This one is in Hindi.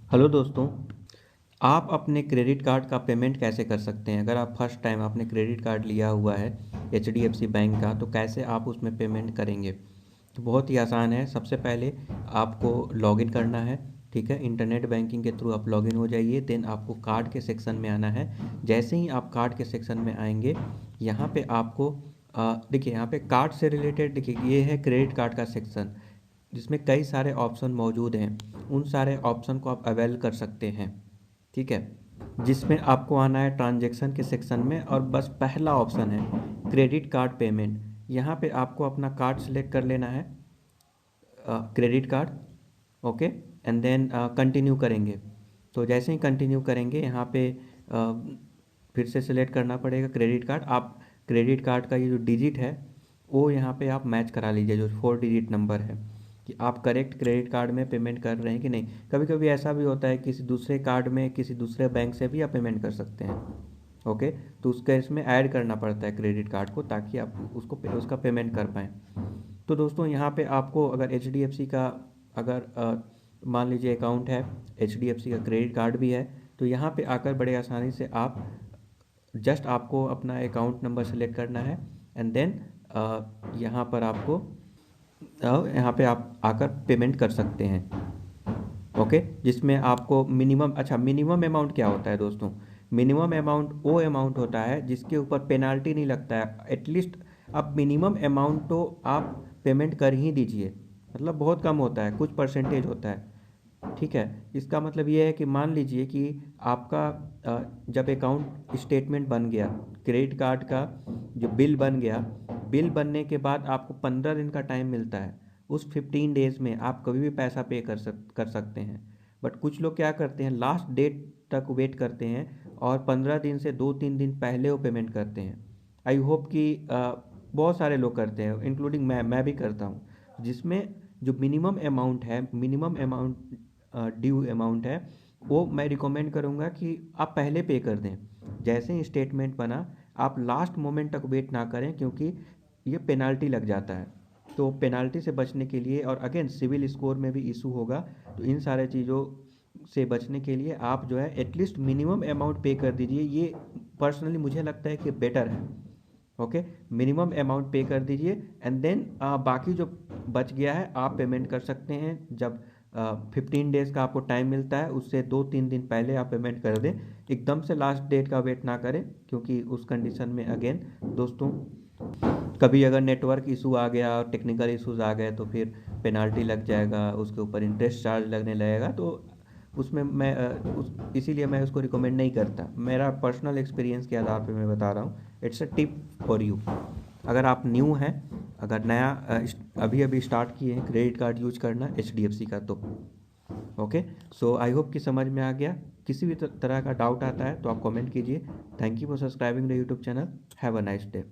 हेलो दोस्तों। आप अपने क्रेडिट कार्ड का पेमेंट कैसे कर सकते हैं? अगर आप फर्स्ट टाइम आपने क्रेडिट कार्ड लिया हुआ है एचडीएफसी बैंक का, तो कैसे आप उसमें पेमेंट करेंगे? तो बहुत ही आसान है। सबसे पहले आपको लॉगिन करना है। ठीक है, इंटरनेट बैंकिंग के थ्रू आप लॉगिन हो जाइए। देन आपको कार्ड के सेक्शन में आना है। जैसे ही आप कार्ड के सेक्शन में आएंगे, यहाँ पे आपको देखिए, यहाँ पे कार्ड से रिलेटेड, देखिए ये है क्रेडिट कार्ड का सेक्शन, जिसमें कई सारे ऑप्शन मौजूद हैं। उन सारे ऑप्शन को आप अवेल कर सकते हैं। ठीक है, जिसमें आपको आना है ट्रांजैक्शन के सेक्शन में, और बस पहला ऑप्शन है क्रेडिट कार्ड पेमेंट। यहाँ पे आपको अपना कार्ड सेलेक्ट कर लेना है, credit card. Okay, and then continue करेंगे। तो जैसे ही कंटिन्यू करेंगे, यहाँ पे फिर से सिलेक्ट करना पड़ेगा क्रेडिट कार्ड। आप क्रेडिट कार्ड का ये जो डिजिट है, वो यहाँ पे आप मैच करा लीजिए, जो 4 डिजिट नंबर है, कि आप करेक्ट क्रेडिट कार्ड में पेमेंट कर रहे हैं कि नहीं। कभी कभी ऐसा भी होता है, किसी दूसरे कार्ड में किसी दूसरे बैंक से भी आप पेमेंट कर सकते हैं। ओके, तो उसका इसमें ऐड करना पड़ता है क्रेडिट कार्ड को, ताकि आप उसका पेमेंट कर पाएँ। तो दोस्तों, यहाँ पे आपको अगर एच डी एफ सी का, अगर मान लीजिए अकाउंट है, एच डी एफ सी का क्रेडिट कार्ड भी है, तो यहाँ पे आकर बड़े आसानी से आप जस्ट आपको अपना अकाउंट नंबर सेलेक्ट करना है। एंड देन यहाँ पर आपको यहाँ पे आप आकर पेमेंट कर सकते हैं। ओके, जिसमें आपको मिनिमम, अच्छा मिनिमम अमाउंट क्या होता है दोस्तों? मिनिमम अमाउंट वो अमाउंट होता है जिसके ऊपर पेनाल्टी नहीं लगता है। एटलीस्ट आप मिनिमम अमाउंट तो आप पेमेंट कर ही दीजिए। मतलब बहुत कम होता है, कुछ परसेंटेज होता है। ठीक है, इसका मतलब ये है कि मान लीजिए कि आपका जब अकाउंट स्टेटमेंट बन गया, क्रेडिट कार्ड का जो बिल बन गया, बिल बनने के बाद आपको 15 दिन का टाइम मिलता है। उस 15 डेज में आप कभी भी पैसा पे कर सकते हैं। बट कुछ लोग क्या करते हैं, लास्ट डेट तक वेट करते हैं और 15 दिन से 2-3 दिन पहले वो पेमेंट करते हैं। आई होप कि बहुत सारे लोग करते हैं, इंक्लूडिंग मैं भी करता हूँ। जिसमें जो मिनिमम अमाउंट ड्यू अमाउंट है, वो मैं रिकमेंड करूँगा कि आप पहले पे कर दें। जैसे ही स्टेटमेंट बना, आप लास्ट मोमेंट तक वेट ना करें, क्योंकि ये पेनाल्टी लग जाता है। तो पेनाल्टी से बचने के लिए, और अगेन सिविल स्कोर में भी इशू होगा, तो इन सारे चीज़ों से बचने के लिए आप जो है एटलीस्ट मिनिमम अमाउंट पे कर दीजिए। ये पर्सनली मुझे लगता है कि बेटर है। ओके, मिनिमम अमाउंट पे कर दीजिए, एंड देन बाकी जो बच गया है आप पेमेंट कर सकते हैं। जब 15 डेज का आपको टाइम मिलता है, उससे 2-3 दिन पहले आप पेमेंट कर दें। एकदम से लास्ट डेट का वेट ना करें, क्योंकि उस कंडीशन में अगेन दोस्तों, कभी अगर नेटवर्क इशू आ गया और टेक्निकल इश्यूज आ गए, तो फिर पेनाल्टी लग जाएगा, उसके ऊपर इंटरेस्ट चार्ज लगने लगेगा। तो उसमें मैं इसीलिए मैं उसको रिकमेंड नहीं करता। मेरा पर्सनल एक्सपीरियंस के आधार पे मैं बता रहा हूँ। It's a tip for you. अगर आप न्यू हैं, अगर नया अभी अभी स्टार्ट किए हैं क्रेडिट कार्ड यूज करना एच डी एफ सी का, तो ओके। सो आई होप कि समझ में आ गया। किसी भी तरह का डाउट आता है तो आप कमेंट कीजिए। Thank you for subscribing the YouTube channel. Have a nice day.